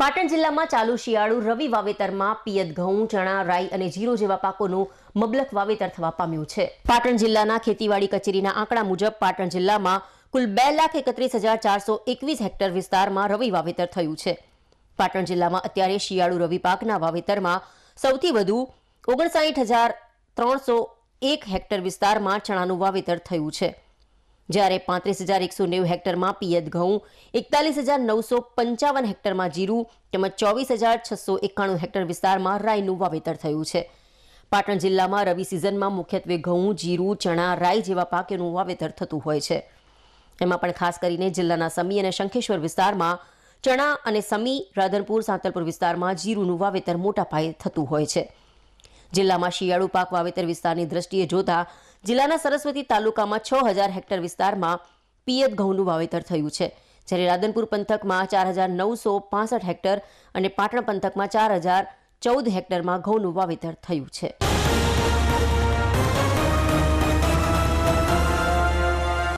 પાટણ જિલ્લામાં ચાલુ શિયાળુ રવિ વાવેતરમાં પિયત ઘઉં, ચણા, રાઈ અને જીરું જેવા પાકોનું મબલક વાવેતર થવા પામ્યું છે. પાટણ જિલ્લાના ખેતીવાડી કચેરીના આંકડા મુજબ પાટણ જિલ્લામાં કુલ 2,31,421 હેક્ટર વિસ્તારમાં રવિ વાવેતર થયું છે. પાટણ જિલ્લામાં અત્યારે શિયાળુ રવિ પાકના વાવેતરમાં સૌથી વધુ 59,301 હેક્ટર વિસ્તારમાં ચણાનું વાવેતર થયું છે, જ્યારે 35,190 હેક્ટરમાં પિયત ઘઉં, 41,955 હેક્ટરમાં જીરું તેમજ 24,691 હેક્ટર વિસ્તારમાં રાઈનું વાવેતર થયું છે. પાટણ જિલ્લામાં રવિ સિઝનમાં મુખ્યત્વે ઘઉં, જીરું, ચણા, રાઈ જેવા પાકોનું વાવેતર થતું હોય છે. એમાં પણ ખાસ કરીને જિલ્લાના સમી અને શંખેશ્વર વિસ્તારમાં ચણા અને સમી, રાધનપુર, સાંતલપુર વિસ્તારમાં જીરુંનું વાવેતર મોટા પાયે થતું હોય છે. જિલ્લામાં શિયાળુ પાક વાવેતર વિસ્તારની દ્રષ્ટિએ જોતા જિલ્લાના સરસ્વતી તાલુકામાં 6,000 હેક્ટર વિસ્તારમાં પિયત ઘઉંનું વાવેતર થયું છે, જ્યારે રાધનપુર પંથકમાં 4,965 હેક્ટર અને પાટણ પંથકમાં 4,014 હેક્ટરમાં ઘઉંનું વાવેતર થયું છે.